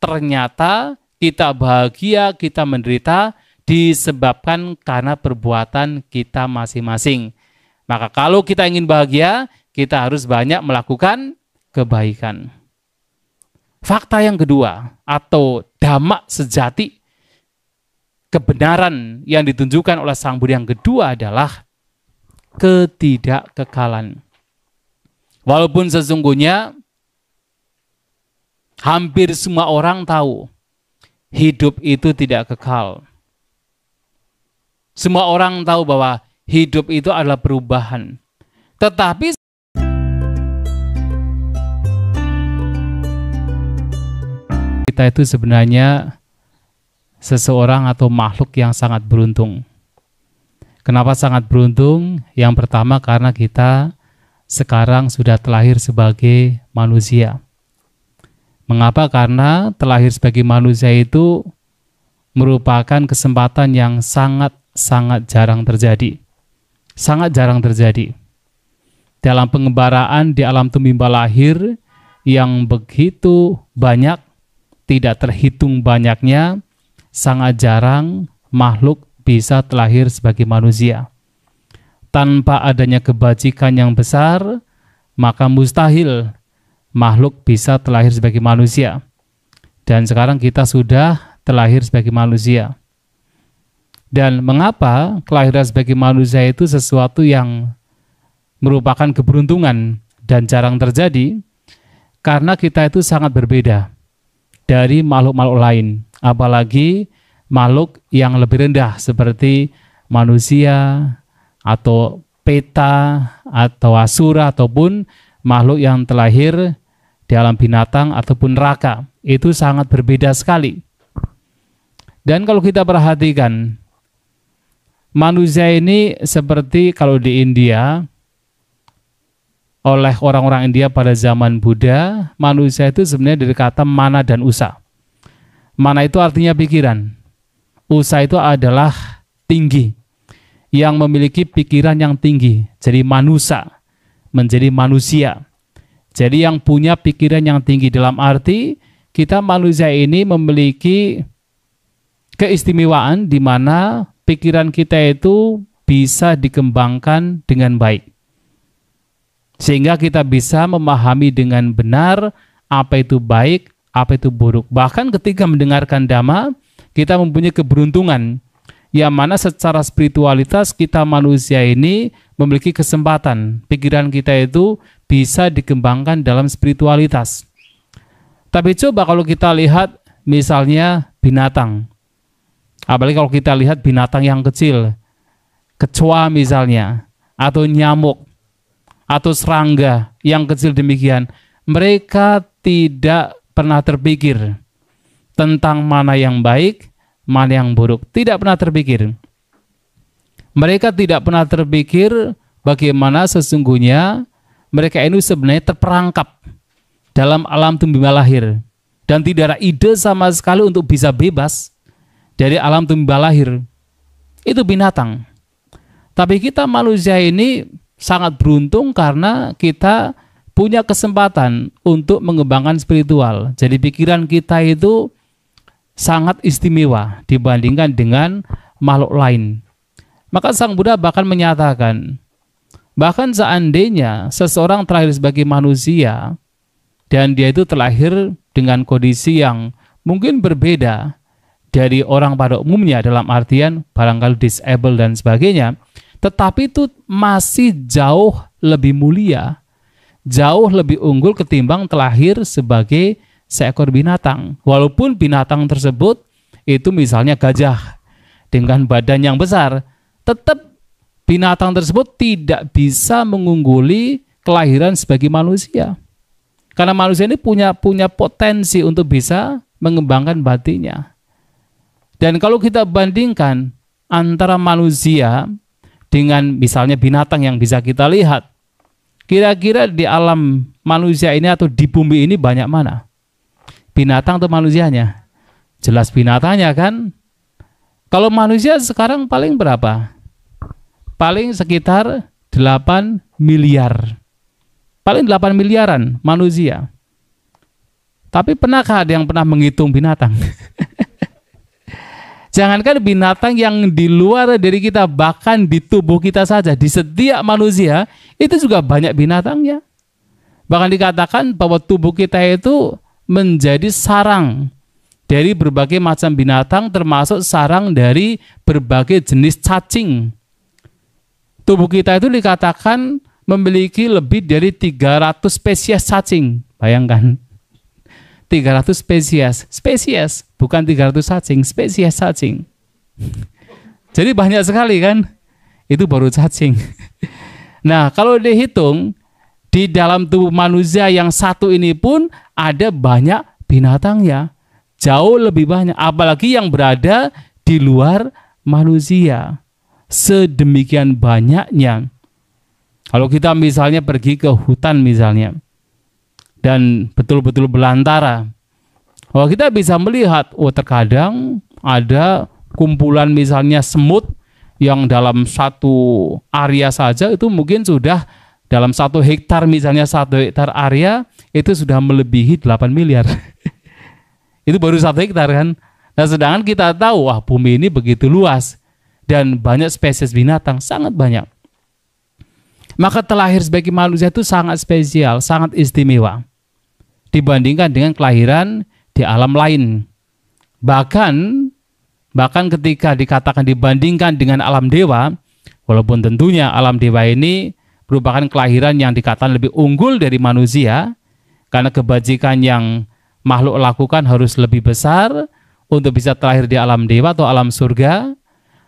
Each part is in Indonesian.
ternyata kita bahagia, kita menderita disebabkan karena perbuatan kita masing-masing. Maka kalau kita ingin bahagia, kita harus banyak melakukan kebaikan. Fakta yang kedua atau dhamma sejati, kebenaran yang ditunjukkan oleh Sang Buddha yang kedua adalah ketidakkekalan. Walaupun sesungguhnya hampir semua orang tahu hidup itu tidak kekal. Semua orang tahu bahwa hidup itu adalah perubahan. Tetapi kita itu sebenarnya seseorang atau makhluk yang sangat beruntung. Kenapa sangat beruntung? Yang pertama karena kita sekarang sudah terlahir sebagai manusia. Mengapa? Karena terlahir sebagai manusia itu merupakan kesempatan yang sangat jarang terjadi. Sangat jarang terjadi. Dalam pengembaraan di alam tumbimba lahir yang begitu banyak, tidak terhitung banyaknya, sangat jarang makhluk bisa terlahir sebagai manusia. Tanpa adanya kebajikan yang besar, maka mustahil makhluk bisa terlahir sebagai manusia. Dan sekarang kita sudah terlahir sebagai manusia. Dan mengapa kelahiran sebagai manusia itu sesuatu yang merupakan keberuntungan dan jarang terjadi? Karena kita itu sangat berbeda dari makhluk-makhluk lain. Apalagi makhluk yang lebih rendah seperti manusia, atau peta, atau asura, ataupun makhluk yang terlahir di alam binatang ataupun neraka. Itu sangat berbeda sekali. Dan kalau kita perhatikan, manusia ini seperti kalau di India, oleh orang-orang India pada zaman Buddha, manusia itu sebenarnya dari kata mana dan usa. Mana itu artinya pikiran. Usa itu adalah tinggi, yang memiliki pikiran yang tinggi. Jadi manusia, menjadi manusia. Jadi yang punya pikiran yang tinggi dalam arti kita manusia ini memiliki keistimewaan di mana pikiran kita itu bisa dikembangkan dengan baik. Sehingga kita bisa memahami dengan benar apa itu baik, apa itu buruk. Bahkan ketika mendengarkan dhamma, kita mempunyai keberuntungan yang mana secara spiritualitas kita manusia ini memiliki kesempatan. Pikiran kita itu bisa dikembangkan dalam spiritualitas. Tapi coba kalau kita lihat misalnya binatang. Apalagi kalau kita lihat binatang yang kecil, kecoa misalnya, atau nyamuk, atau serangga yang kecil demikian, mereka tidak pernah terpikir tentang mana yang baik, mana yang buruk. Tidak pernah terpikir. Mereka tidak pernah terpikir bagaimana sesungguhnya mereka ini sebenarnya terperangkap dalam alam tumbimba lahir. Dan tidak ada ide sama sekali untuk bisa bebas dari alam tumbimba lahir. Itu binatang. Tapi kita manusia ini sangat beruntung karena kita punya kesempatan untuk mengembangkan spiritual. Jadi pikiran kita itu sangat istimewa dibandingkan dengan makhluk lain. Maka Sang Buddha bahkan menyatakan, bahkan seandainya seseorang terlahir sebagai manusia dan dia itu terlahir dengan kondisi yang mungkin berbeda dari orang pada umumnya dalam artian barangkali disable dan sebagainya, tetapi itu masih jauh lebih mulia, jauh lebih unggul ketimbang terlahir sebagai seekor binatang. Walaupun binatang tersebut itu misalnya gajah dengan badan yang besar, tetap binatang tersebut tidak bisa mengungguli kelahiran sebagai manusia. Karena manusia ini punya potensi untuk bisa mengembangkan batinnya. Dan kalau kita bandingkan antara manusia dengan misalnya binatang yang bisa kita lihat, kira-kira di alam manusia ini atau di bumi ini banyak mana? Binatang atau manusianya? Jelas binatangnya kan? Kalau manusia sekarang paling berapa? Paling sekitar 8 miliar. Paling 8 miliaran manusia. Tapi pernahkah ada yang pernah menghitung binatang? Jangankan binatang yang di luar dari kita, bahkan di tubuh kita saja, di setiap manusia, itu juga banyak binatangnya. Bahkan dikatakan bahwa tubuh kita itu menjadi sarang dari berbagai macam binatang, termasuk sarang dari berbagai jenis cacing. Tubuh kita itu dikatakan memiliki lebih dari 300 spesies cacing. Bayangkan. 300 spesies, bukan 300 cacing, spesies cacing. Jadi banyak sekali kan? Itu baru cacing. Nah, kalau dihitung di dalam tubuh manusia yang satu ini pun ada banyak binatangnya. Jauh lebih banyak, apalagi yang berada di luar manusia. Sedemikian banyaknya. Kalau kita misalnya pergi ke hutan misalnya, dan betul-betul belantara, bahwa kita bisa melihat, terkadang ada kumpulan misalnya semut yang dalam satu area saja itu mungkin sudah dalam 1 hektar, misalnya 1 hektar area itu sudah melebihi 8 miliar. Itu baru 1 hektar kan. Nah, sedangkan kita tahu, bumi ini begitu luas dan banyak spesies binatang, sangat banyak. Maka terlahir sebagai manusia itu sangat spesial, sangat istimewa dibandingkan dengan kelahiran di alam lain. Bahkan ketika dikatakan dibandingkan dengan alam dewa, walaupun tentunya alam dewa ini merupakan kelahiran yang dikatakan lebih unggul dari manusia, karena kebajikan yang makhluk lakukan harus lebih besar untuk bisa terlahir di alam dewa atau alam surga.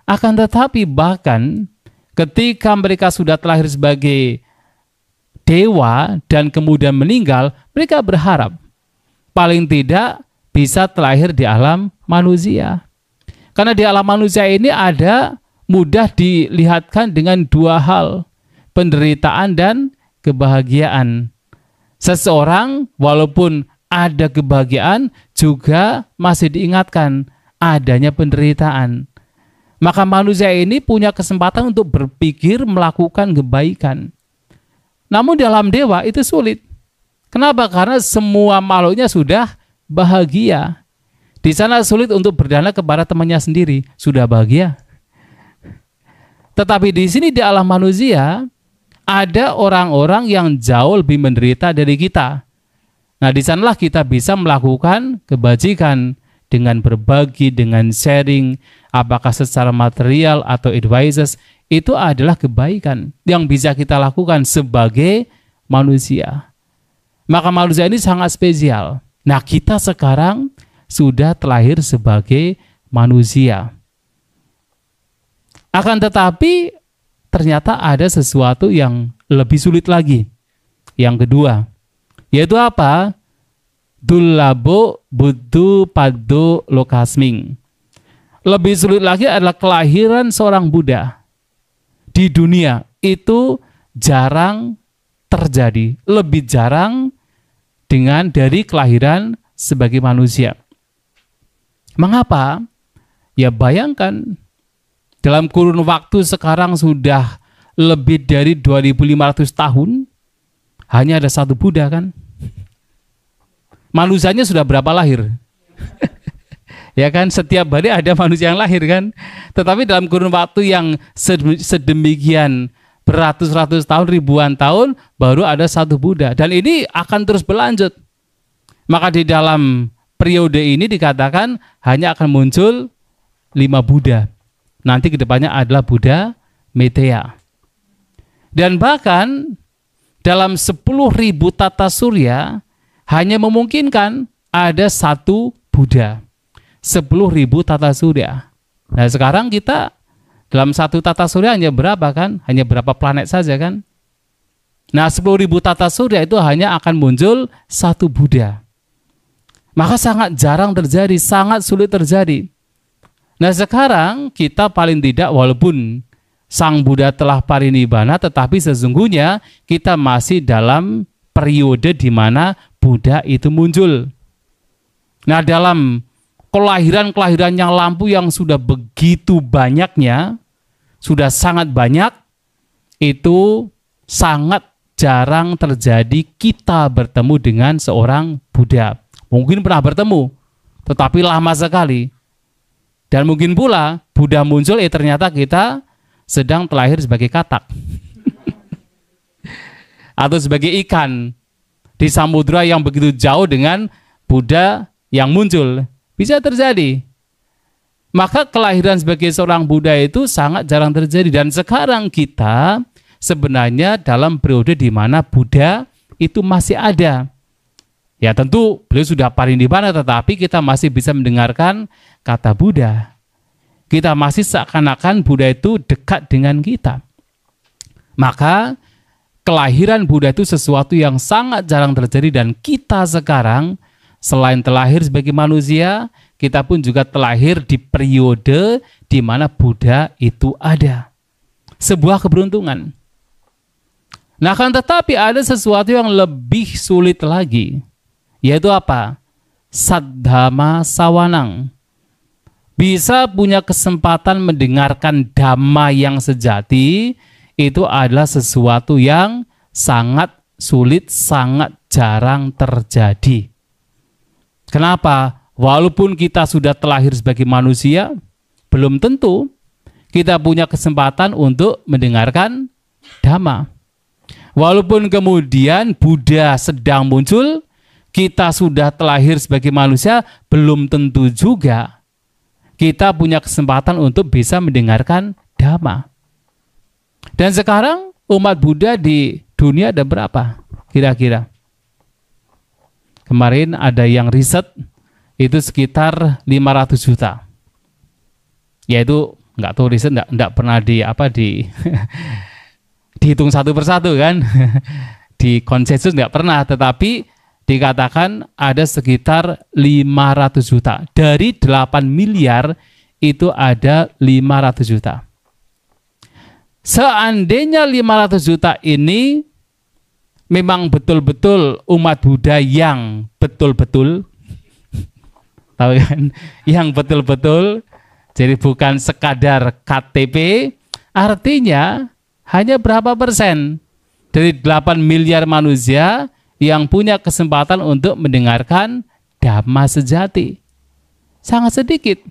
Akan tetapi bahkan ketika mereka sudah terlahir sebagai dewa dan kemudian meninggal, mereka berharap paling tidak bisa terlahir di alam manusia. Karena di alam manusia ini ada mudah dilihatkan dengan 2 hal, penderitaan dan kebahagiaan. Seseorang walaupun ada kebahagiaan juga masih diingatkan adanya penderitaan. Maka manusia ini punya kesempatan untuk berpikir melakukan kebaikan. Namun di alam dewa itu sulit. Kenapa? Karena semua makhluknya sudah bahagia. Di sana sulit untuk berdana kepada temannya sendiri, sudah bahagia. Tetapi di sini di alam manusia ada orang-orang yang jauh lebih menderita dari kita. Nah, di sanalah kita bisa melakukan kebajikan dengan berbagi, dengan sharing, apakah secara material atau advices, itu adalah kebaikan yang bisa kita lakukan sebagai manusia. Maka manusia ini sangat spesial. Nah, kita sekarang sudah terlahir sebagai manusia. Akan tetapi ternyata ada sesuatu yang lebih sulit lagi. Yang kedua, yaitu apa? Dullabo buddhu paddo lokasming. Lebih sulit lagi adalah kelahiran seorang Buddha. Di dunia itu jarang terjadi, lebih jarang dari kelahiran sebagai manusia. Mengapa? Ya bayangkan, dalam kurun waktu sekarang sudah lebih dari 2500 tahun, hanya ada 1 Buddha kan? Manusianya sudah berapa lahir? Ya kan, setiap hari ada manusia yang lahir kan. Tetapi dalam kurun waktu yang sedemikian beratus-ratus tahun, ribuan tahun, baru ada 1 Buddha. Dan ini akan terus berlanjut. Maka di dalam periode ini dikatakan hanya akan muncul 5 Buddha. Nanti kedepannya adalah Buddha Meteya. Dan bahkan dalam 10.000 tata surya hanya memungkinkan ada 1 Buddha. 10.000 tata surya. Nah, sekarang kita dalam 1 tata surya hanya berapa kan? Hanya berapa planet saja kan? Nah, 10.000 tata surya itu hanya akan muncul 1 Buddha. Maka sangat jarang terjadi, sangat sulit terjadi. Nah, sekarang kita paling tidak, walaupun Sang Buddha telah parinibbana, tetapi sesungguhnya kita masih dalam periode di mana Buddha itu muncul. Nah, dalam kelahiran-kelahiran yang lampu yang sudah begitu banyaknya, sudah sangat banyak, itu sangat jarang terjadi kita bertemu dengan seorang Buddha. Mungkin pernah bertemu, tetapi lama sekali. Dan mungkin pula Buddha muncul, ternyata kita sedang terlahir sebagai katak. Atau sebagai ikan di samudra yang begitu jauh dengan Buddha yang muncul. Bisa terjadi. Maka kelahiran sebagai seorang Buddha itu sangat jarang terjadi. Dan sekarang kita sebenarnya dalam periode di mana Buddha itu masih ada. Ya tentu beliau sudah parinibbana, tetapi kita masih bisa mendengarkan kata Buddha. Kita masih seakan-akan Buddha itu dekat dengan kita. Maka kelahiran Buddha itu sesuatu yang sangat jarang terjadi, dan kita sekarang selain terlahir sebagai manusia, kita pun juga terlahir di periode di mana Buddha itu ada. Sebuah keberuntungan. Nah, kan tetapi ada sesuatu yang lebih sulit lagi, yaitu apa? Saddhamma sawanang. Bisa punya kesempatan mendengarkan dhamma yang sejati, itu adalah sesuatu yang sangat sulit, sangat jarang terjadi. Kenapa? Walaupun kita sudah terlahir sebagai manusia, belum tentu kita punya kesempatan untuk mendengarkan dhamma. Walaupun kemudian Buddha sedang muncul, kita sudah terlahir sebagai manusia, belum tentu juga kita punya kesempatan untuk bisa mendengarkan dhamma. Dan sekarang umat Buddha di dunia ada berapa kira-kira? Kemarin ada yang riset, itu sekitar 500 juta. Yaitu nggak tahu riset, nggak pernah dihitung satu persatu kan. Di konsensus nggak pernah, tetapi dikatakan ada sekitar 500 juta. Dari 8 miliar itu ada 500 juta. Seandainya 500 juta ini memang betul-betul umat Buddha yang betul-betul, tahu kan? Yang betul-betul, jadi bukan sekadar KTP, artinya hanya berapa persen dari 8 miliar manusia yang punya kesempatan untuk mendengarkan dhamma sejati? Sangat sedikit.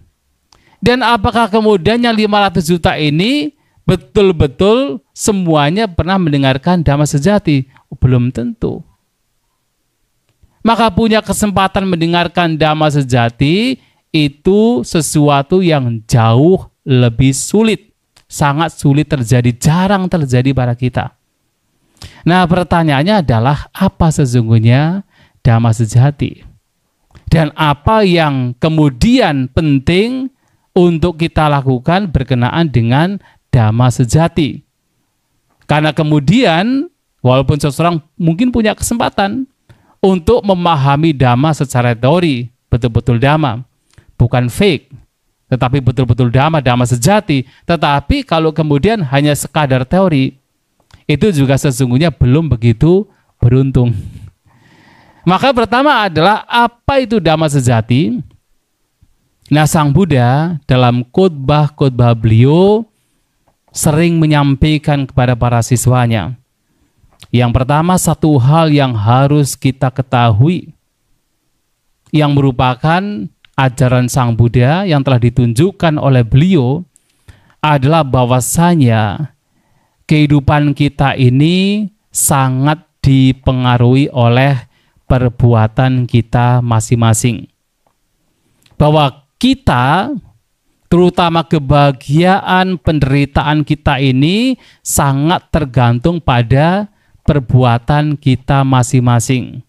Dan apakah kemudian yang 500 juta ini betul-betul semuanya pernah mendengarkan dhamma sejati? Belum tentu. Maka punya kesempatan mendengarkan dhamma sejati itu sesuatu yang jauh lebih sulit. Sangat sulit terjadi, jarang terjadi pada kita. Nah, pertanyaannya adalah apa sesungguhnya dhamma sejati? Dan apa yang kemudian penting untuk kita lakukan berkenaan dengan dhamma sejati? Karena kemudian walaupun seseorang mungkin punya kesempatan untuk memahami dhamma secara teori, betul-betul dhamma, bukan fake, tetapi betul-betul dhamma sejati. Tetapi kalau kemudian hanya sekadar teori, itu juga sesungguhnya belum begitu beruntung. Maka pertama adalah apa itu dhamma sejati? Nah, Sang Buddha dalam khotbah beliau sering menyampaikan kepada para siswanya. Yang pertama, satu hal yang harus kita ketahui, yang merupakan ajaran Sang Buddha yang telah ditunjukkan oleh beliau, adalah bahwasanya kehidupan kita ini sangat dipengaruhi oleh perbuatan kita masing-masing. Bahwa kita, terutama kebahagiaan, penderitaan kita ini sangat tergantung pada perbuatan kita masing-masing.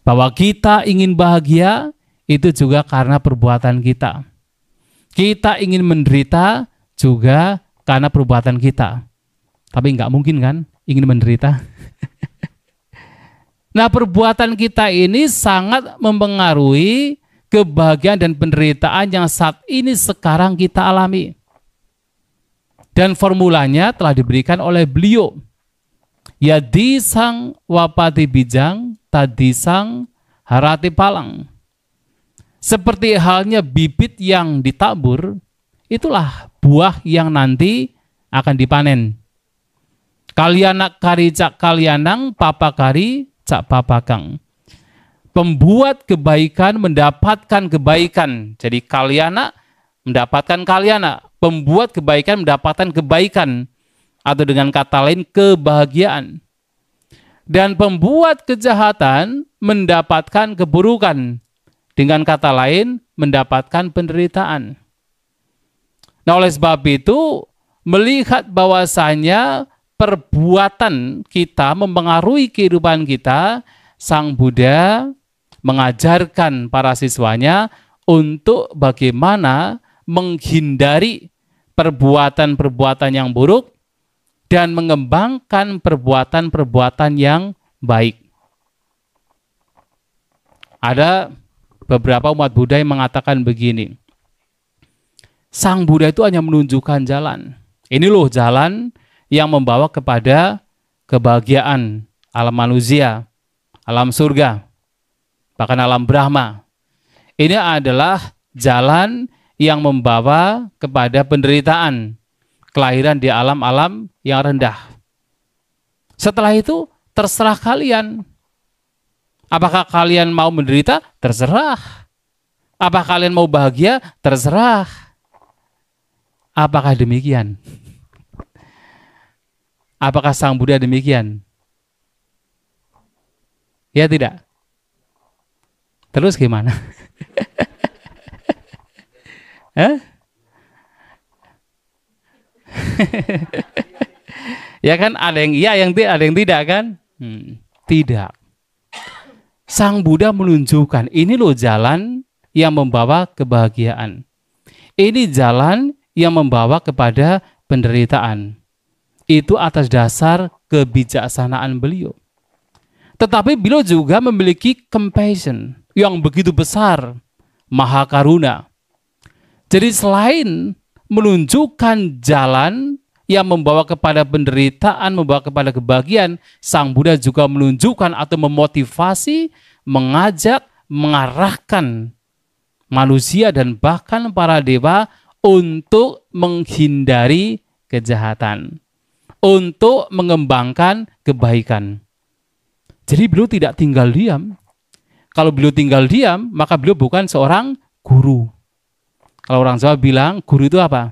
Bahwa kita ingin bahagia, itu juga karena perbuatan kita. Kita ingin menderita juga karena perbuatan kita. Tapi nggak mungkin kan ingin menderita. Nah, perbuatan kita ini sangat mempengaruhi kebahagiaan dan penderitaan yang saat ini sekarang kita alami. Dan formulanya telah diberikan oleh beliau. Yadisang wapati bijang, tadisang harati palang. Seperti halnya bibit yang ditabur, itulah buah yang nanti akan dipanen. Kalianak kari cak kalianang, papakari cak papakang. Pembuat kebaikan mendapatkan kebaikan. Jadi kalyana mendapatkan kalyana. Pembuat kebaikan mendapatkan kebaikan. Atau dengan kata lain kebahagiaan. Dan pembuat kejahatan mendapatkan keburukan. Dengan kata lain mendapatkan penderitaan. Nah, oleh sebab itu melihat bahwasanya perbuatan kita mempengaruhi kehidupan kita, Sang Buddha mengajarkan para siswanya untuk bagaimana menghindari perbuatan-perbuatan yang buruk dan mengembangkan perbuatan-perbuatan yang baik. Ada beberapa umat Buddha yang mengatakan begini, Sang Buddha itu hanya menunjukkan jalan. Ini loh jalan yang membawa kepada kebahagiaan alam manusia, alam surga, bahkan alam Brahma. Ini adalah jalan yang membawa kepada penderitaan, kelahiran di alam-alam yang rendah. Setelah itu terserah kalian. Apakah kalian mau menderita? Terserah. Apakah kalian mau bahagia? Terserah. Apakah demikian? Apakah Sang Buddha demikian? Ya tidak. Terus gimana? Ya kan ada yang iya, ada yang tidak kan? Tidak. Sang Buddha menunjukkan ini loh jalan yang membawa kebahagiaan. Ini jalan yang membawa kepada penderitaan. Itu atas dasar kebijaksanaan beliau. Tetapi beliau juga memiliki compassion yang begitu besar, maha karuna. Jadi selain menunjukkan jalan yang membawa kepada penderitaan, membawa kepada kebahagiaan, Sang Buddha juga menunjukkan atau memotivasi, mengajak, mengarahkan manusia dan bahkan para dewa untuk menghindari kejahatan, untuk mengembangkan kebaikan. Jadi beliau tidak tinggal diam. Kalau beliau tinggal diam, maka beliau bukan seorang guru. Kalau orang Jawa bilang, guru itu apa?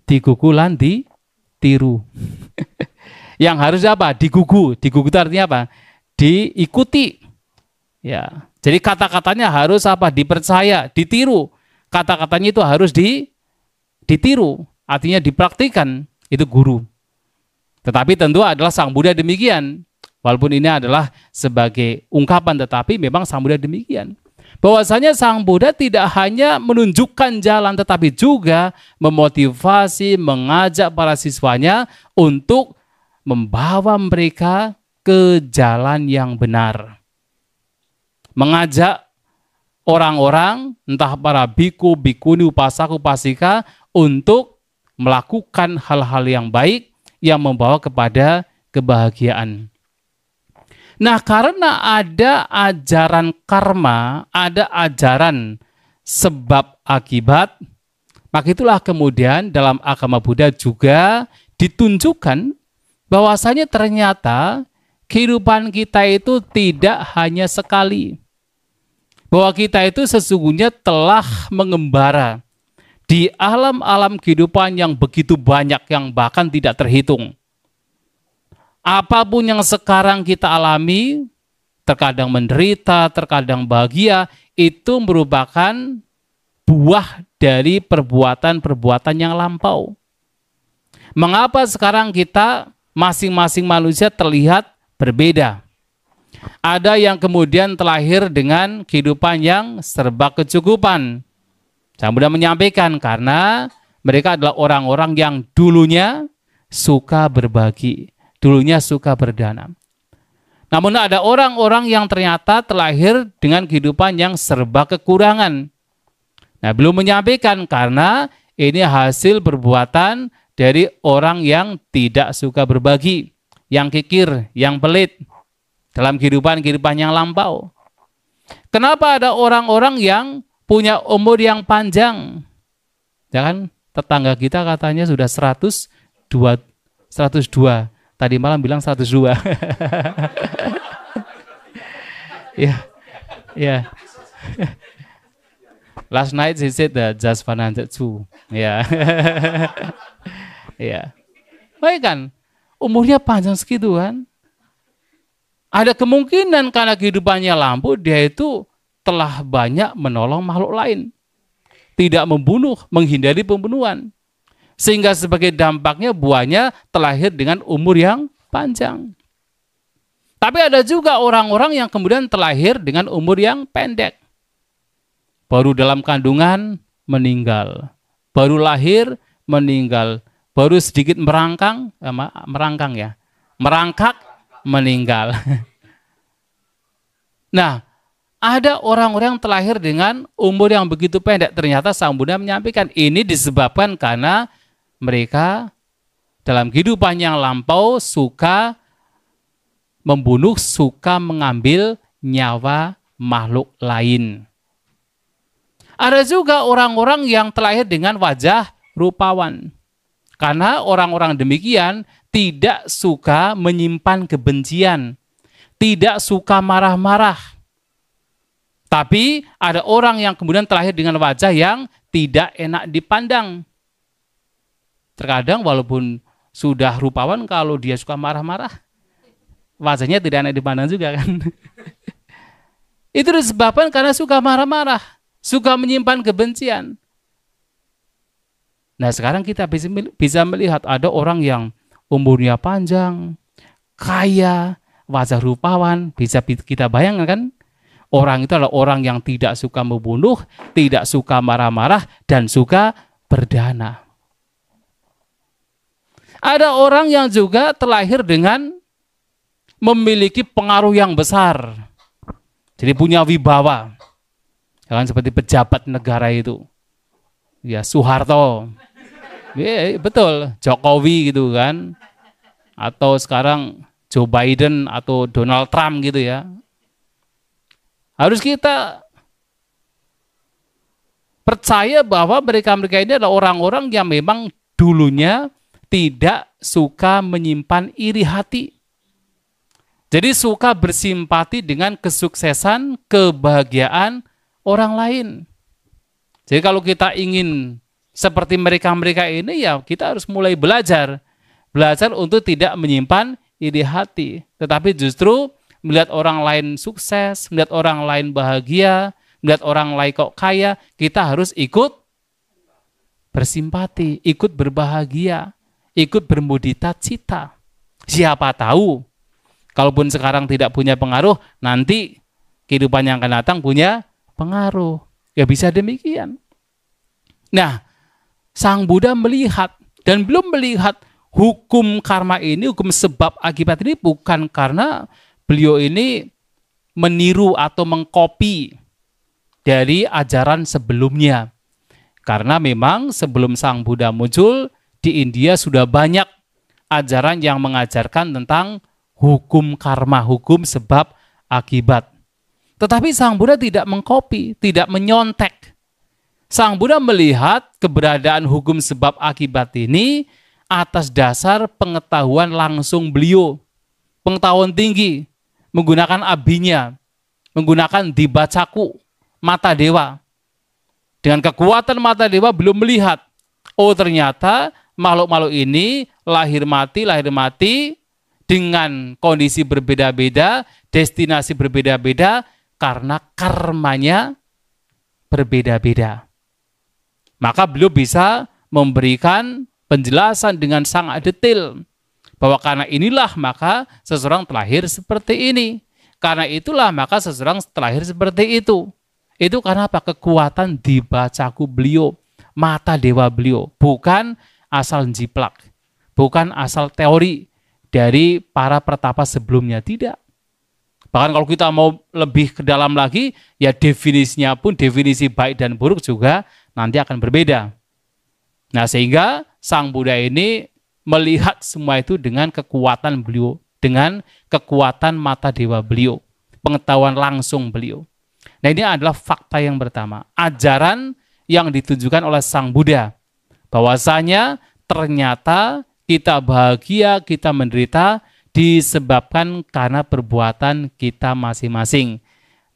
Digugulan, ditiru. Yang harus apa? Digugu. Digugu itu artinya apa? Diikuti. Ya. Jadi kata-katanya harus apa? Dipercaya, ditiru. Kata-katanya itu harus ditiru. Artinya dipraktikan. Itu guru. Tetapi tentu adalah Sang Buddha demikian. Walaupun ini adalah sebagai ungkapan, tetapi memang Sang Buddha demikian. Bahwasanya Sang Buddha tidak hanya menunjukkan jalan, tetapi juga memotivasi, mengajak para siswanya untuk membawa mereka ke jalan yang benar. Mengajak orang-orang, entah para biku, bikuni, upasaka, upasika, untuk melakukan hal-hal yang baik yang membawa kepada kebahagiaan. Nah, karena ada ajaran karma, ada ajaran sebab akibat, maka itulah kemudian dalam agama Buddha juga ditunjukkan bahwasanya ternyata kehidupan kita itu tidak hanya sekali. Bahwa kita itu sesungguhnya telah mengembara di alam-alam kehidupan yang begitu banyak, yang bahkan tidak terhitung. Apapun yang sekarang kita alami, terkadang menderita, terkadang bahagia, itu merupakan buah dari perbuatan-perbuatan yang lampau. Mengapa sekarang kita masing-masing manusia terlihat berbeda? Ada yang kemudian terlahir dengan kehidupan yang serba kecukupan. Saya mudah menyampaikan karena mereka adalah orang-orang yang dulunya suka berbagi. Dulunya suka berdana. Namun ada orang-orang yang ternyata terlahir dengan kehidupan yang serba kekurangan. Nah, belum menyampaikan karena ini hasil perbuatan dari orang yang tidak suka berbagi, yang kikir, yang pelit dalam kehidupan yang lampau. Kenapa ada orang-orang yang punya umur yang panjang? Ya kan, tetangga kita katanya sudah 102. Tadi malam bilang 102. Ya, Ya. Last night he said that just 102. Ya. Ya. Baik kan? Umurnya panjang segitu kan? Ada kemungkinan karena kehidupannya lampu, dia itu telah banyak menolong makhluk lain. Tidak membunuh, menghindari pembunuhan. Sehingga sebagai dampaknya buahnya terlahir dengan umur yang panjang. Tapi ada juga orang-orang yang kemudian terlahir dengan umur yang pendek. Baru dalam kandungan, meninggal. Baru lahir, meninggal. Baru sedikit merangkak, meninggal. Nah, ada orang-orang yang terlahir dengan umur yang begitu pendek. Ternyata Sang Buddha menyampaikan ini disebabkan karena mereka dalam kehidupan yang lampau suka membunuh, suka mengambil nyawa makhluk lain. Ada juga orang-orang yang terlahir dengan wajah rupawan. Karena orang-orang demikian tidak suka menyimpan kebencian, tidak suka marah-marah. Tapi ada orang yang kemudian terlahir dengan wajah yang tidak enak dipandang. Terkadang walaupun sudah rupawan, kalau dia suka marah-marah, wajahnya tidak enak dipandang juga kan. Itu disebabkan karena suka marah-marah, suka menyimpan kebencian. Nah, sekarang kita bisa melihat ada orang yang umurnya panjang, kaya, wajah rupawan, bisa kita bayangkan kan? Orang itu adalah orang yang tidak suka membunuh, tidak suka marah-marah, dan suka berdana. Ada orang yang juga terlahir dengan memiliki pengaruh yang besar. Jadi punya wibawa. Jangan seperti pejabat negara itu. Ya, Soeharto. Ya, betul, Jokowi gitu kan. Atau sekarang Joe Biden atau Donald Trump gitu ya. Harus kita percaya bahwa mereka-mereka ini adalah orang-orang yang memang dulunya tidak suka menyimpan iri hati. Jadi suka bersimpati dengan kesuksesan, kebahagiaan orang lain. Jadi kalau kita ingin seperti mereka-mereka ini, ya kita harus mulai belajar. Belajar untuk tidak menyimpan iri hati. Tetapi justru melihat orang lain sukses, melihat orang lain bahagia, melihat orang lain kok kaya, kita harus ikut bersimpati, ikut berbahagia, ikut bermudita cita. Siapa tahu, kalaupun sekarang tidak punya pengaruh, nanti kehidupan yang akan datang punya pengaruh. Ya bisa demikian. Nah, Sang Buddha melihat dan belum melihat hukum karma ini, hukum sebab akibat ini bukan karena beliau ini meniru atau mengkopi dari ajaran sebelumnya. Karena memang sebelum Sang Buddha muncul, di India sudah banyak ajaran yang mengajarkan tentang hukum karma, hukum sebab akibat. Tetapi Sang Buddha tidak mengkopi, tidak menyontek. Sang Buddha melihat keberadaan hukum sebab akibat ini atas dasar pengetahuan langsung beliau. Pengetahuan tinggi, menggunakan abinya, menggunakan dibacaku, mata dewa. Dengan kekuatan mata dewa belum melihat, oh ternyata makhluk-makhluk ini lahir mati dengan kondisi berbeda-beda, destinasi berbeda-beda, karena karmanya berbeda-beda. Maka beliau bisa memberikan penjelasan dengan sangat detail bahwa karena inilah maka seseorang terlahir seperti ini. Karena itulah maka seseorang terlahir seperti itu. Itu karena apa? Kekuatan dibacaku beliau, mata dewa beliau. Bukan asal jiplak, bukan asal teori dari para pertapa sebelumnya, tidak. Bahkan kalau kita mau lebih ke dalam lagi, ya definisinya pun, definisi baik dan buruk juga nanti akan berbeda. Nah, sehingga Sang Buddha ini melihat semua itu dengan kekuatan beliau, dengan kekuatan mata dewa beliau, pengetahuan langsung beliau. Nah, ini adalah fakta yang pertama, ajaran yang ditujukan oleh Sang Buddha, bahwasanya ternyata kita bahagia, kita menderita disebabkan karena perbuatan kita masing-masing.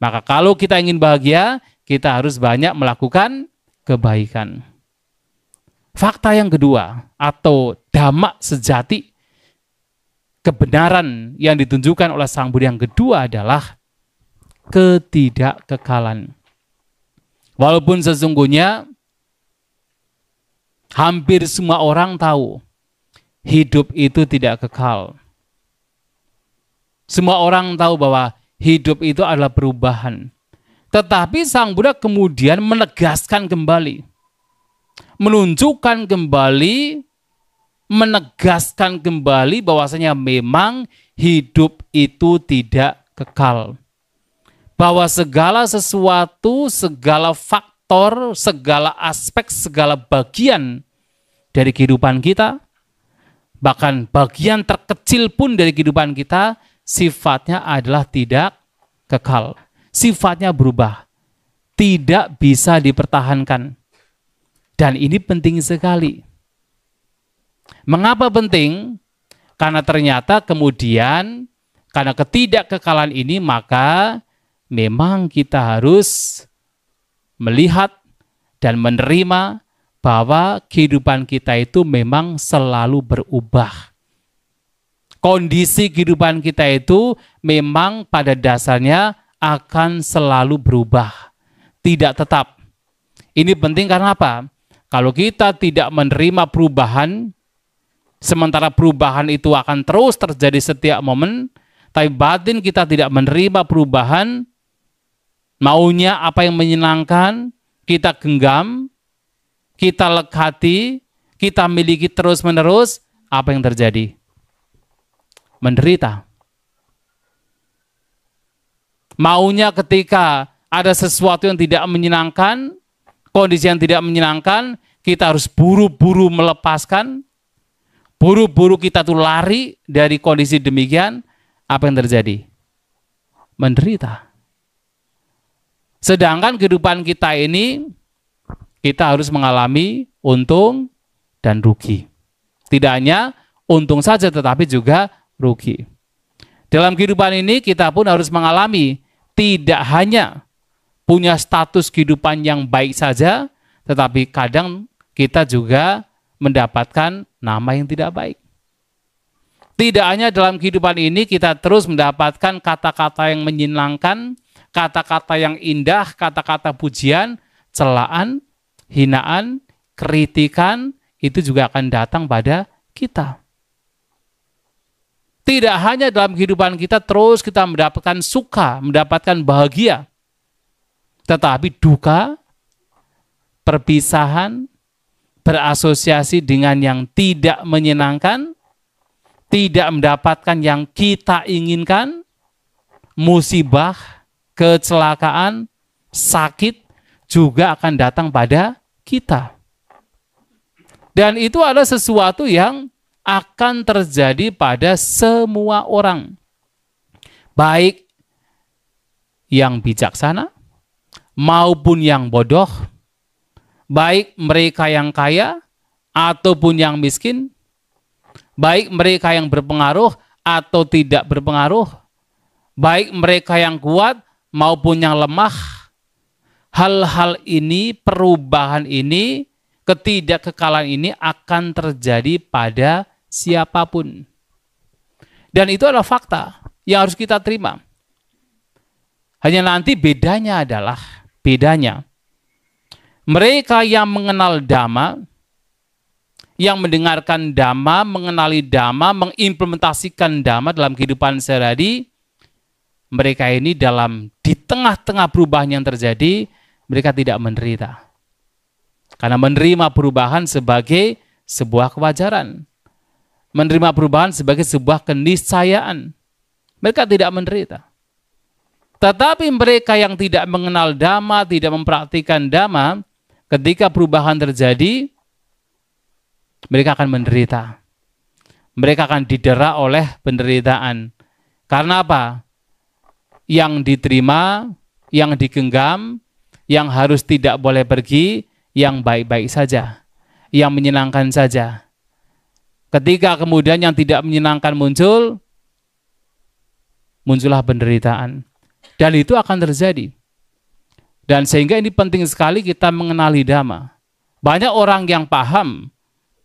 Maka kalau kita ingin bahagia, kita harus banyak melakukan kebaikan. Fakta yang kedua, atau dhamma sejati, kebenaran yang ditunjukkan oleh Sang Buddha yang kedua adalah ketidakkekalan. Walaupun sesungguhnya hampir semua orang tahu hidup itu tidak kekal. Semua orang tahu bahwa hidup itu adalah perubahan. Tetapi Sang Buddha kemudian menegaskan kembali, menunjukkan kembali, menegaskan kembali bahwasanya memang hidup itu tidak kekal. Bahwa segala sesuatu, segala faktor, segala aspek, segala bagian dari kehidupan kita, bahkan bagian terkecil pun dari kehidupan kita, sifatnya adalah tidak kekal. Sifatnya berubah, tidak bisa dipertahankan. Dan ini penting sekali. Mengapa penting? Karena ternyata kemudian, karena ketidakkekalan ini, maka memang kita harus melihat dan menerima bahwa kehidupan kita itu memang selalu berubah. Kondisi kehidupan kita itu memang pada dasarnya akan selalu berubah, tidak tetap. Ini penting karena apa? Kalau kita tidak menerima perubahan, sementara perubahan itu akan terus terjadi setiap momen, tapi batin kita tidak menerima perubahan, maunya apa yang menyenangkan, kita genggam, kita lekati, kita miliki terus-menerus, apa yang terjadi? Menderita. Maunya ketika ada sesuatu yang tidak menyenangkan, kondisi yang tidak menyenangkan, kita harus buru-buru melepaskan, buru-buru kita tuh lari dari kondisi demikian, apa yang terjadi? Menderita. Sedangkan kehidupan kita ini, kita harus mengalami untung dan rugi. Tidak hanya untung saja, tetapi juga rugi. Dalam kehidupan ini, kita pun harus mengalami tidak hanya punya status kehidupan yang baik saja, tetapi kadang kita juga mendapatkan nama yang tidak baik. Tidak hanya dalam kehidupan ini kita terus mendapatkan kata-kata yang menyenangkan, kata-kata yang indah, kata-kata pujian, celaan, hinaan, kritikan, itu juga akan datang pada kita. Tidak hanya dalam kehidupan kita terus kita mendapatkan suka, mendapatkan bahagia, tetapi duka, perpisahan, berasosiasi dengan yang tidak menyenangkan, tidak mendapatkan yang kita inginkan, musibah, kecelakaan, sakit juga akan datang pada kita. Dan itu adalah sesuatu yang akan terjadi pada semua orang. Baik yang bijaksana maupun yang bodoh, baik mereka yang kaya ataupun yang miskin, baik mereka yang berpengaruh atau tidak berpengaruh, baik mereka yang kuat maupun yang lemah. Hal-hal ini, perubahan ini, ketidakkekalan ini akan terjadi pada siapapun. Dan itu adalah fakta yang harus kita terima. Hanya nanti bedanya adalah, mereka yang mengenal Dhamma, yang mendengarkan Dhamma, mengenali Dhamma, mengimplementasikan Dhamma dalam kehidupan sehari-hari, mereka ini di tengah-tengah perubahan yang terjadi, mereka tidak menderita. Karena menerima perubahan sebagai sebuah kewajaran. Menerima perubahan sebagai sebuah keniscayaan. Mereka tidak menderita. Tetapi mereka yang tidak mengenal Dhamma, tidak mempraktikkan Dhamma, ketika perubahan terjadi, mereka akan menderita. Mereka akan didera oleh penderitaan. Karena apa? Yang diterima, yang digenggam, yang harus tidak boleh pergi, yang baik-baik saja, yang menyenangkan saja. Ketika kemudian yang tidak menyenangkan muncul, muncullah penderitaan. Dan itu akan terjadi. Dan sehingga ini penting sekali kita mengenali Dhamma. Banyak orang yang paham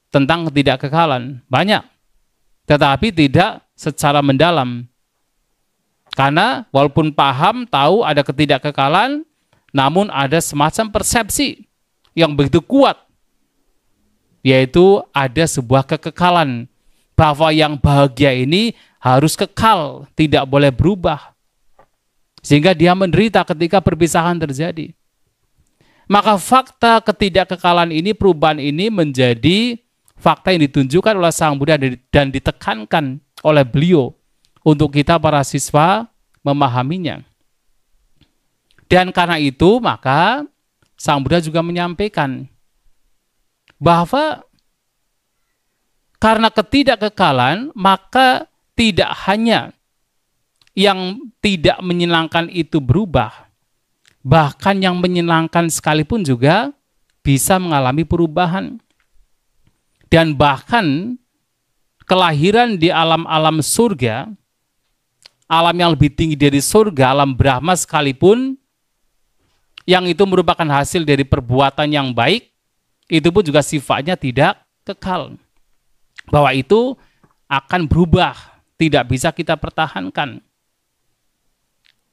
tentang ketidakkekalan, banyak. Tetapi tidak secara mendalam. Karena walaupun paham, tahu ada ketidakkekalan, namun ada semacam persepsi yang begitu kuat. Yaitu ada sebuah kekekalan. Bahwa yang bahagia ini harus kekal, tidak boleh berubah. Sehingga dia menderita ketika perpisahan terjadi. Maka fakta ketidakkekalan ini, perubahan ini menjadi fakta yang ditunjukkan oleh Sang Buddha dan ditekankan oleh beliau untuk kita para siswa memahaminya. Dan karena itu maka Sang Buddha juga menyampaikan bahwa karena ketidakkekalan maka tidak hanya yang tidak menyenangkan itu berubah, bahkan yang menyenangkan sekalipun juga bisa mengalami perubahan. Dan bahkan kelahiran di alam-alam surga, alam yang lebih tinggi dari surga, alam Brahma sekalipun, yang itu merupakan hasil dari perbuatan yang baik, itu pun juga sifatnya tidak kekal. Bahwa itu akan berubah, tidak bisa kita pertahankan.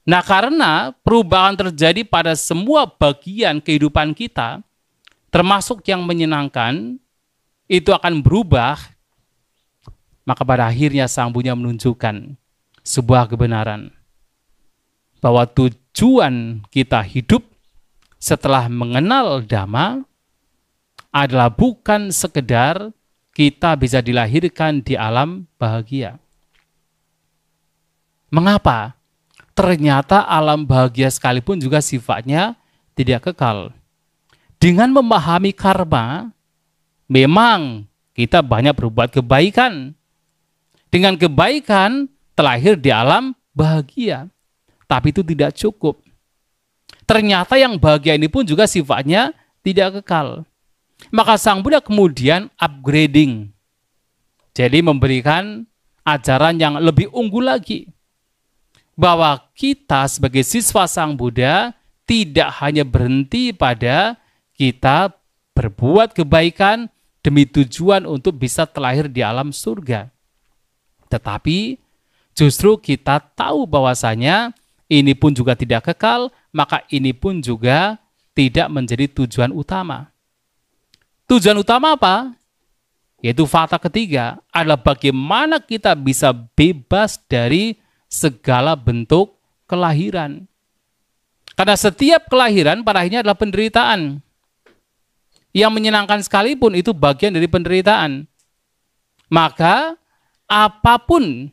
Nah, karena perubahan terjadi pada semua bagian kehidupan kita, termasuk yang menyenangkan, itu akan berubah, maka pada akhirnya Sang Buddha menunjukkan sebuah kebenaran. Bahwa tujuan kita hidup setelah mengenal Dhamma adalah bukan sekedar kita bisa dilahirkan di alam bahagia. Mengapa? Ternyata alam bahagia sekalipun juga sifatnya tidak kekal. Dengan memahami karma, memang kita banyak berbuat kebaikan. Dengan kebaikan terlahir di alam bahagia. Tapi itu tidak cukup. Ternyata yang bahagia ini pun juga sifatnya tidak kekal. Maka Sang Buddha kemudian upgrading. Jadi memberikan ajaran yang lebih unggul lagi. Bahwa kita sebagai siswa Sang Buddha tidak hanya berhenti pada kita berbuat kebaikan demi tujuan untuk bisa terlahir di alam surga. Tetapi justru kita tahu bahwasanya ini pun juga tidak kekal, maka ini pun juga tidak menjadi tujuan utama. Tujuan utama apa? Yaitu fakta ketiga adalah bagaimana kita bisa bebas dari segala bentuk kelahiran. Karena setiap kelahiran pada akhirnya adalah penderitaan. Yang menyenangkan sekalipun itu bagian dari penderitaan. Maka apapun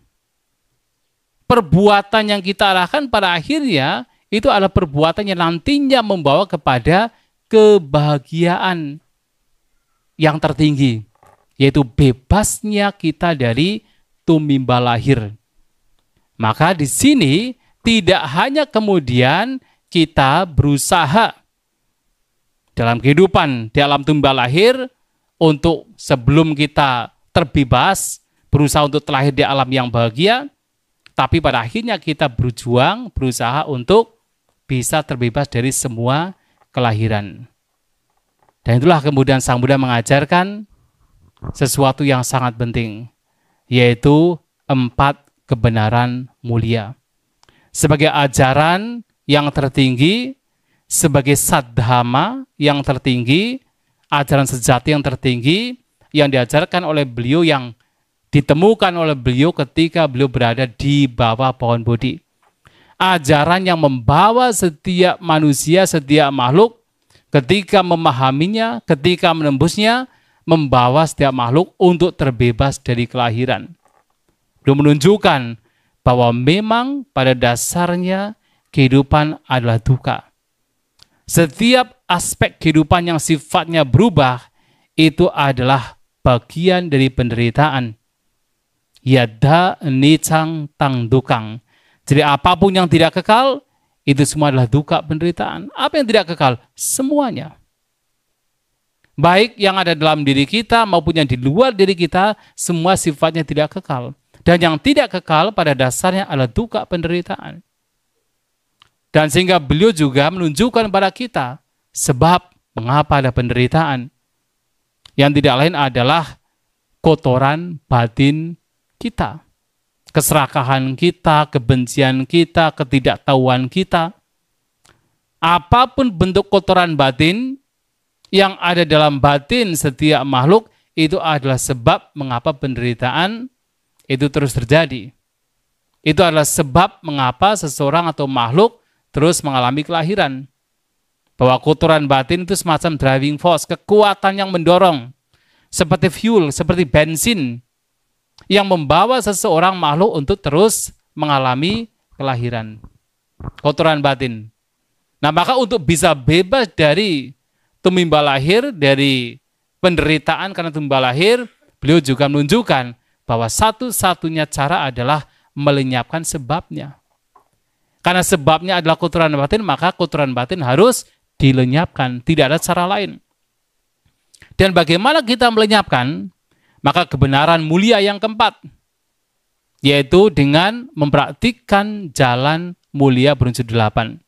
perbuatan yang kita arahkan pada akhirnya itu adalah perbuatan yang nantinya membawa kepada kebahagiaan yang tertinggi. Yaitu bebasnya kita dari tumimba lahir. Maka di sini tidak hanya kemudian kita berusaha dalam kehidupan di alam tumimba lahir untuk sebelum kita terbebas, berusaha untuk terlahir di alam yang bahagia, tapi pada akhirnya kita berjuang, berusaha untuk bisa terbebas dari semua kelahiran. Dan itulah kemudian Sang Buddha mengajarkan sesuatu yang sangat penting, yaitu 4 kebenaran mulia. Sebagai ajaran yang tertinggi, sebagai saddhamma yang tertinggi, ajaran sejati yang tertinggi, yang diajarkan oleh beliau, yang ditemukan oleh beliau ketika beliau berada di bawah pohon Bodhi. Ajaran yang membawa setiap manusia, setiap makhluk, ketika memahaminya, ketika menembusnya, membawa setiap makhluk untuk terbebas dari kelahiran. Beliau menunjukkan bahwa memang pada dasarnya kehidupan adalah duka. Setiap aspek kehidupan yang sifatnya berubah itu adalah bagian dari penderitaan. Yada nicang tang dukang. Jadi apapun yang tidak kekal itu semua adalah duka, penderitaan. Apa yang tidak kekal? Semuanya. Baik yang ada dalam diri kita maupun yang di luar diri kita, semua sifatnya tidak kekal. Dan yang tidak kekal pada dasarnya adalah duka, penderitaan. Dan sehingga beliau juga menunjukkan pada kita sebab mengapa ada penderitaan. Yang tidak lain adalah kotoran batin kita. Keserakahan kita, kebencian kita, ketidaktahuan kita. Apapun bentuk kotoran batin yang ada dalam batin setiap makhluk, itu adalah sebab mengapa penderitaan itu terus terjadi. Itu adalah sebab mengapa seseorang atau makhluk terus mengalami kelahiran. Bahwa kotoran batin itu semacam driving force, kekuatan yang mendorong. Seperti fuel, seperti bensin. Yang membawa seseorang makhluk untuk terus mengalami kelahiran. Kotoran batin. Nah, maka untuk bisa bebas dari tumimbal lahir, dari penderitaan karena tumimbal lahir, beliau juga menunjukkan bahwa satu-satunya cara adalah melenyapkan sebabnya. Karena sebabnya adalah kotoran batin, maka kotoran batin harus dilenyapkan, tidak ada cara lain. Dan bagaimana kita melenyapkan? Maka kebenaran mulia yang keempat, yaitu dengan mempraktikkan jalan mulia berunsur 8.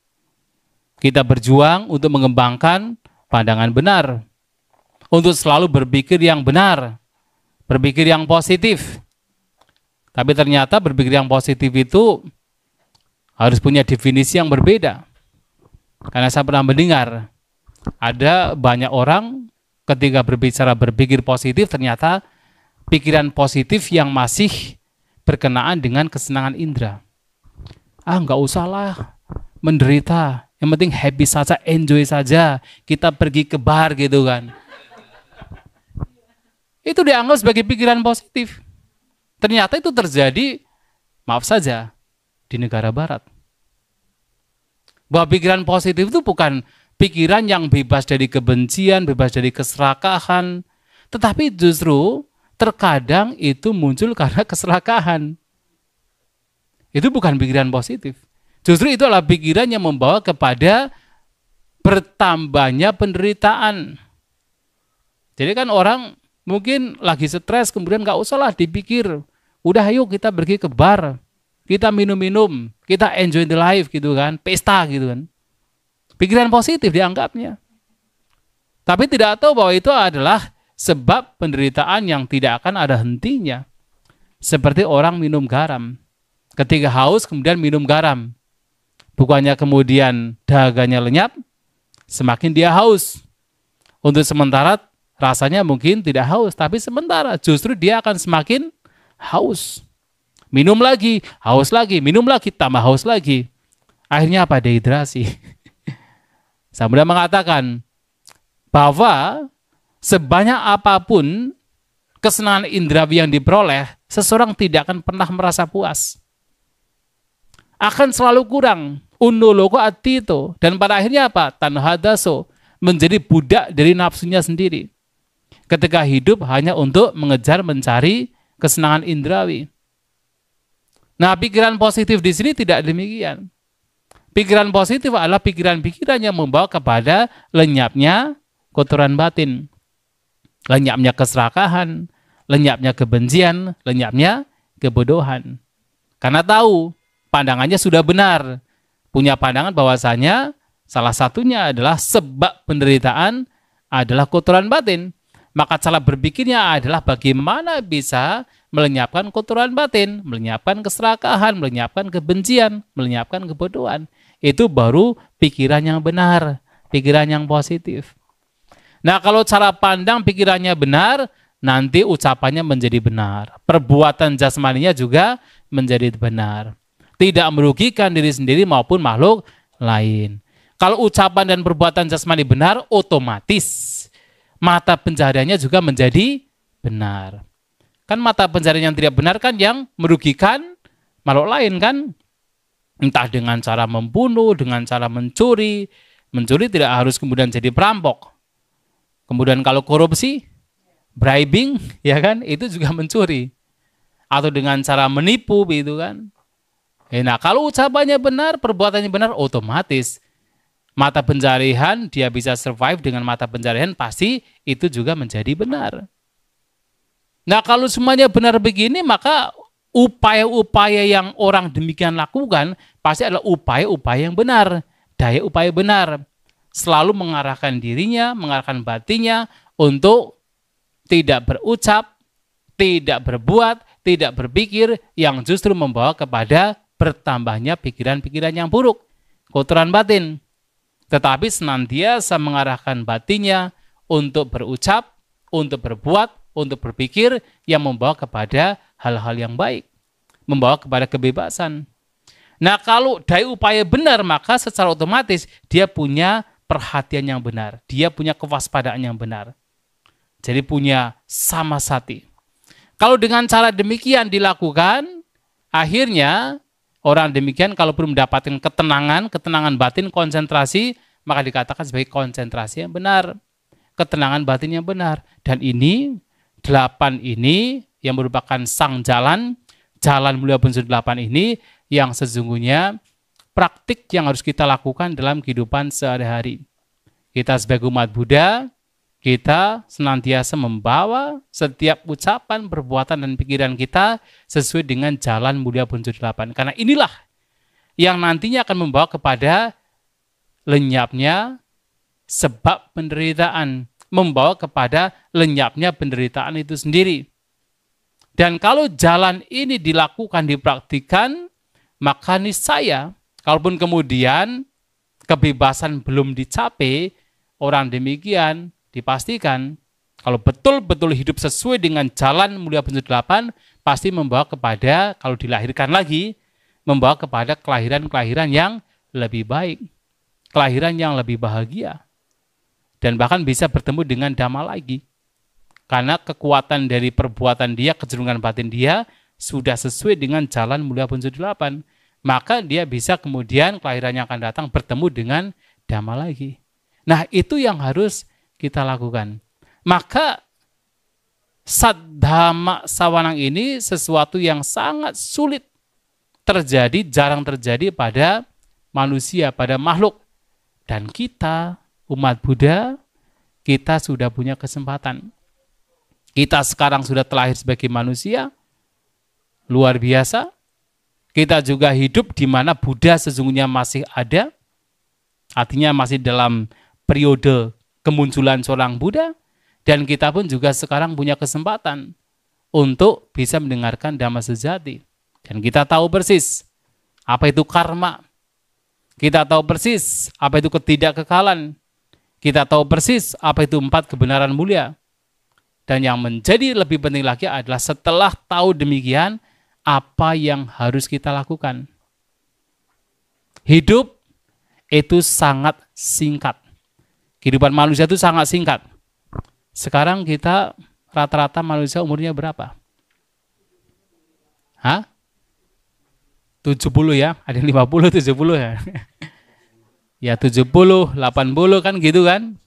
Kita berjuang untuk mengembangkan pandangan benar, untuk selalu berpikir yang benar, berpikir yang positif. Tapi ternyata berpikir yang positif itu harus punya definisi yang berbeda. Karena saya pernah mendengar, ada banyak orang ketika berbicara berpikir positif, ternyata pikiran positif yang masih berkenaan dengan kesenangan indera. Nggak usahlah menderita, yang penting happy saja, enjoy saja, kita pergi ke bar gitu kan. Itu dianggap sebagai pikiran positif. Ternyata itu terjadi, maaf saja, di negara barat. Bahwa pikiran positif itu bukan pikiran yang bebas dari kebencian, bebas dari keserakahan, tetapi justru terkadang itu muncul karena keserakahan. Itu bukan pikiran positif. Justru itu adalah pikiran yang membawa kepada bertambahnya penderitaan. Jadi kan orang mungkin lagi stres, kemudian nggak usahlah dipikir. Udah ayo kita pergi ke bar, kita minum-minum, kita enjoy the life gitu kan, pesta gitu kan. Pikiran positif dianggapnya. Tapi tidak tahu bahwa itu adalah sebab penderitaan yang tidak akan ada hentinya. Seperti orang minum garam. Ketika haus kemudian minum garam. Bukannya kemudian dahaganya lenyap, semakin dia haus. Untuk sementara rasanya mungkin tidak haus, tapi sementara justru dia akan semakin haus. Minum lagi, haus lagi, minum lagi, tambah haus lagi. Akhirnya apa? Dehidrasi. Saya mudah mengatakan bahwa sebanyak apapun kesenangan indrawi yang diperoleh, seseorang tidak akan pernah merasa puas. Akan selalu kurang. Unoloko atito. Dan pada akhirnya apa? Tanhadaso. Menjadi budak dari nafsunya sendiri. Ketika hidup hanya untuk mengejar mencari kesenangan indrawi. Nah, pikiran positif di sini tidak demikian. Pikiran positif adalah pikiran-pikiran yang membawa kepada lenyapnya kotoran batin. Lenyapnya keserakahan, lenyapnya kebencian, lenyapnya kebodohan. Karena tahu, pandangannya sudah benar. Punya pandangan bahwasanya salah satunya adalah sebab penderitaan adalah kotoran batin. Maka cara berpikirnya adalah bagaimana bisa melenyapkan kotoran batin, melenyapkan keserakahan, melenyapkan kebencian, melenyapkan kebodohan. Itu baru pikiran yang benar, pikiran yang positif. Nah, kalau cara pandang pikirannya benar, nanti ucapannya menjadi benar. Perbuatan jasmaninya juga menjadi benar. Tidak merugikan diri sendiri maupun makhluk lain. Kalau ucapan dan perbuatan jasmani benar, otomatis mata pencahariannya juga menjadi benar. Kan mata pencaharian yang tidak benar kan yang merugikan makhluk lain kan. Entah dengan cara membunuh, dengan cara mencuri. Mencuri tidak harus kemudian jadi perampok. Kemudian kalau korupsi, bribing, ya kan, itu juga mencuri. Atau dengan cara menipu, gitu kan. Nah, kalau ucapannya benar, perbuatannya benar, otomatis mata pencarian dia bisa survive dengan mata pencarian, pasti itu juga menjadi benar. Nah, kalau semuanya benar begini, maka upaya-upaya yang orang demikian lakukan pasti adalah upaya-upaya yang benar, daya upaya benar. Selalu mengarahkan dirinya, mengarahkan batinnya untuk tidak berucap, tidak berbuat, tidak berpikir yang justru membawa kepada bertambahnya pikiran-pikiran yang buruk, kotoran batin. Tetapi senantiasa mengarahkan batinnya untuk berucap, untuk berbuat, untuk berpikir yang membawa kepada hal-hal yang baik, membawa kepada kebebasan. Nah, kalau daya upaya benar, maka secara otomatis dia punya perhatian yang benar, dia punya kewaspadaan yang benar. Jadi punya samasati. Kalau dengan cara demikian dilakukan, akhirnya orang demikian kalaupun mendapatkan ketenangan batin, konsentrasi, maka dikatakan sebagai konsentrasi yang benar, ketenangan batin yang benar. Dan ini 8 ini yang merupakan sang jalan mulia unsur 8 ini yang sesungguhnya praktik yang harus kita lakukan dalam kehidupan sehari-hari. Kita sebagai umat Buddha, kita senantiasa membawa setiap ucapan, perbuatan, dan pikiran kita sesuai dengan jalan mulia unsur 8. Karena inilah yang nantinya akan membawa kepada lenyapnya sebab penderitaan, membawa kepada lenyapnya penderitaan itu sendiri. Dan kalau jalan ini dilakukan, dipraktikkan, maka niscaya, kalaupun kemudian kebebasan belum dicapai, orang demikian dipastikan kalau betul-betul hidup sesuai dengan jalan mulia unsur 8, pasti membawa kepada, kalau dilahirkan lagi, membawa kepada kelahiran-kelahiran yang lebih baik, kelahiran yang lebih bahagia, dan bahkan bisa bertemu dengan Dhamma lagi. Karena kekuatan dari perbuatan dia, kecenderungan batin dia, sudah sesuai dengan jalan mulia unsur 8, maka dia bisa kemudian kelahiran yang akan datang bertemu dengan Dhamma lagi. Nah, itu yang harus kita lakukan. Maka Saddhamma Sawanang ini sesuatu yang sangat sulit terjadi, jarang terjadi pada manusia, pada makhluk. Dan kita, umat Buddha, kita sudah punya kesempatan. Kita sekarang sudah terlahir sebagai manusia, luar biasa. Kita juga hidup di mana Buddha sesungguhnya masih ada, artinya masih dalam periode kemunculan seorang Buddha, dan kita pun juga sekarang punya kesempatan untuk bisa mendengarkan Dhamma sejati. Dan kita tahu persis apa itu karma, kita tahu persis apa itu ketidakkekalan, kita tahu persis apa itu 4 kebenaran mulia. Dan yang menjadi lebih penting lagi adalah setelah tahu demikian, apa yang harus kita lakukan. Hidup itu sangat singkat. Kehidupan manusia itu sangat singkat. Sekarang kita rata-rata manusia umurnya berapa? 70 ya? Ada yang 50, 70 ya? Ya 70, 80 kan gitu kan?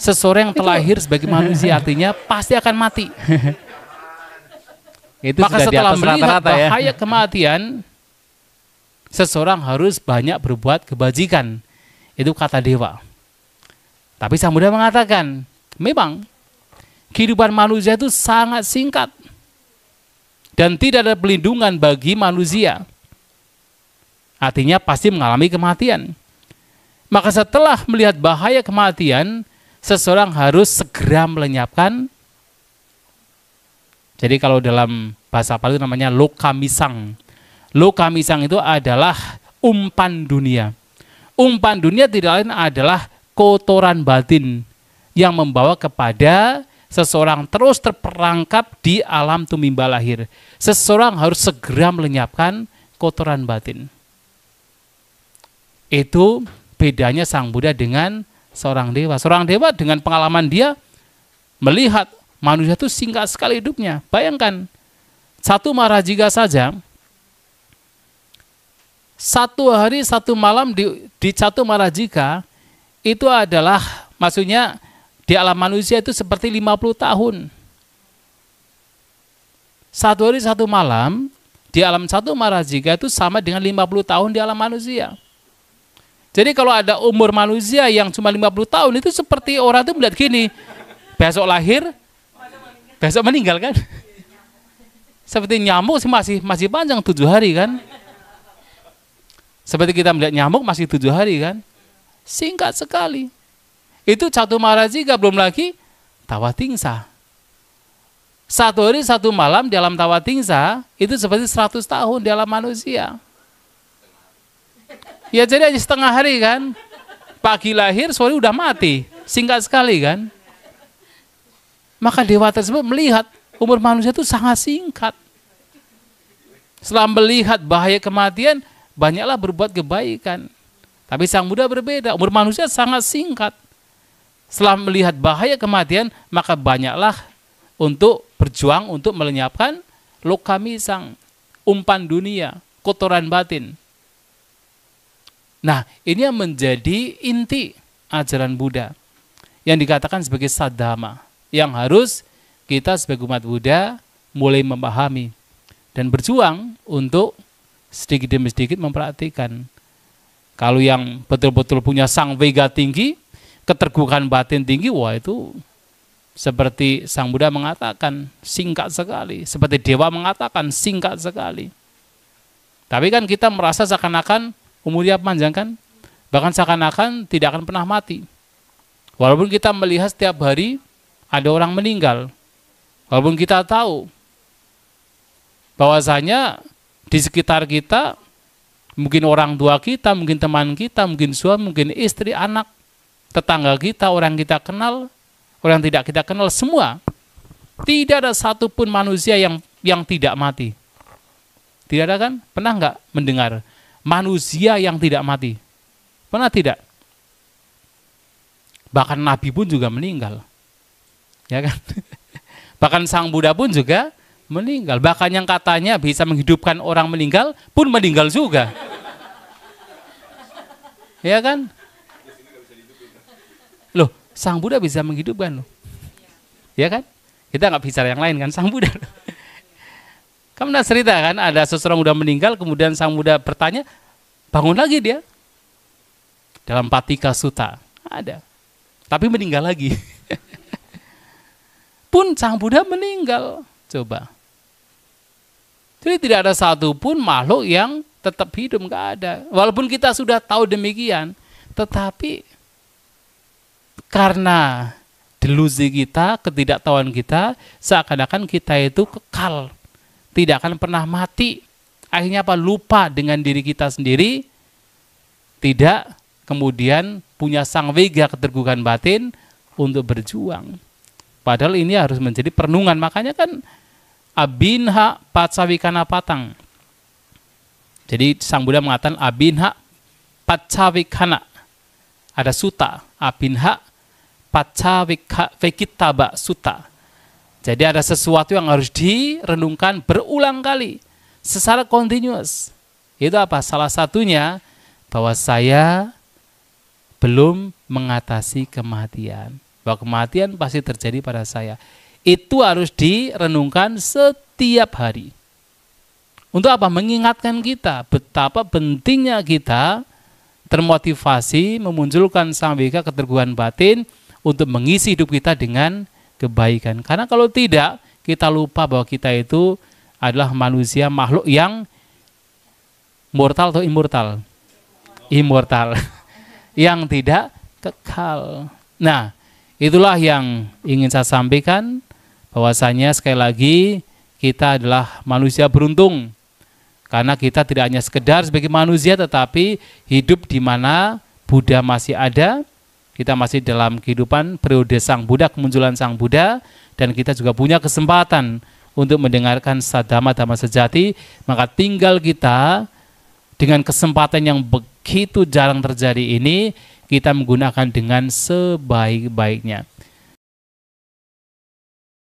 Seseorang yang terlahir sebagai manusia artinya pasti akan mati. Itu maka setelah melihat bahaya kematian, seseorang harus banyak berbuat kebajikan. Itu kata dewa. Tapi Sang Buddha mengatakan, memang kehidupan manusia itu sangat singkat. Dan tidak ada pelindungan bagi manusia. Artinya pasti mengalami kematian. Maka setelah melihat bahaya kematian, seseorang harus segera melenyapkan. Jadi kalau dalam bahasa Pali itu namanya lokamisang. Lokamisang itu adalah umpan dunia. Umpan dunia tidak lain adalah kotoran batin yang membawa kepada seseorang terus terperangkap di alam tumimba lahir. Seseorang harus segera melenyapkan kotoran batin. Itu bedanya Sang Buddha dengan seorang dewa. Seorang dewa dengan pengalaman dia melihat manusia itu singkat sekali hidupnya. Bayangkan, satu marajika saja, 1 hari 1 malam di satu marajika, itu adalah, maksudnya di alam manusia itu seperti 50 tahun. 1 hari 1 malam, di alam satu marajika itu sama dengan 50 tahun di alam manusia. Jadi kalau ada umur manusia yang cuma 50 tahun, itu seperti orang itu melihat gini, besok lahir, besok meninggal kan? Seperti nyamuk masih panjang 7 hari kan. Seperti kita melihat nyamuk masih 7 hari kan. Singkat sekali. Itu Catu Marajika, belum lagi Tawatingsa. 1 hari 1 malam di alam Tawatingsa itu seperti 100 tahun di alam manusia. Ya jadi aja setengah hari kan. Pagi lahir, sore udah mati. Singkat sekali kan. Maka dewa tersebut melihat umur manusia itu sangat singkat. Setelah melihat bahaya kematian, banyaklah berbuat kebaikan. Tapi Sang Buddha berbeda, umur manusia sangat singkat. Setelah melihat bahaya kematian, maka banyaklah untuk berjuang untuk melenyapkan lokamisang, umpan dunia, kotoran batin. Nah, ini yang menjadi inti ajaran Buddha yang dikatakan sebagai saddhamma, yang harus kita sebagai umat Buddha mulai memahami dan berjuang untuk sedikit demi sedikit mempraktikkan. Kalau yang betul-betul punya sang vega tinggi, keterbukaan batin tinggi, wah itu seperti Sang Buddha mengatakan singkat sekali, seperti dewa mengatakan singkat sekali. Tapi kan kita merasa seakan-akan umurnya panjang kan, bahkan seakan-akan tidak akan pernah mati. Walaupun kita melihat setiap hari ada orang meninggal, walaupun kita tahu bahwasanya di sekitar kita, mungkin orang tua kita, mungkin teman kita, mungkin suami, mungkin istri, anak, tetangga kita, orang kita kenal, orang tidak kita kenal, semua. Tidak ada satupun manusia yang tidak mati. Tidak ada kan? Pernah nggak mendengar manusia yang tidak mati? Pernah tidak? Bahkan Nabi pun juga meninggal. Ya kan? Bahkan Sang Buddha pun juga meninggal. Bahkan yang katanya bisa menghidupkan orang meninggal pun meninggal juga. Ya kan? Loh, Sang Buddha bisa menghidupkan loh. Ya kan? Kita nggak bicara yang lain kan, Sang Buddha. Kamu pernah cerita kan, ada seseorang udah meninggal, kemudian Sang Buddha bertanya, bangun lagi dia. Dalam Patika Sutta, ada. Tapi meninggal lagi. Pun Sang Buddha meninggal. Coba. Jadi tidak ada satupun makhluk yang tetap hidup, nggak ada. Walaupun kita sudah tahu demikian, tetapi karena delusi kita, ketidaktahuan kita, seakan-akan kita itu kekal, tidak akan pernah mati. Akhirnya apa? Lupa dengan diri kita sendiri, tidak kemudian punya sang vega keterbukaan batin untuk berjuang. Padahal ini harus menjadi perenungan. Makanya kan abinha patsavikana patang. Jadi Sang Buddha mengatakan abinha patsavikana. Ada sutta, abinha patsavikitaba sutta. Jadi ada sesuatu yang harus direnungkan berulang kali secara continuous. Itu apa? Salah satunya bahwa saya belum mengatasi kematian. Bahwa kematian pasti terjadi pada saya. Itu harus direnungkan setiap hari. Untuk apa? Mengingatkan kita betapa pentingnya kita termotivasi memunculkan sang vega keterbukaan batin untuk mengisi hidup kita dengan kebaikan. Karena kalau tidak, kita lupa bahwa kita itu adalah manusia, makhluk yang mortal atau immortal? Immortal. Yang tidak kekal. Nah, itulah yang ingin saya sampaikan, bahwasanya sekali lagi kita adalah manusia beruntung. Karena kita tidak hanya sekedar sebagai manusia, tetapi hidup di mana Buddha masih ada. Kita masih dalam kehidupan periode Sang Buddha, kemunculan Sang Buddha, dan kita juga punya kesempatan untuk mendengarkan saddhamma dhamma sejati. Maka tinggal kita dengan kesempatan yang begitu jarang terjadi ini, kita menggunakan dengan sebaik-baiknya.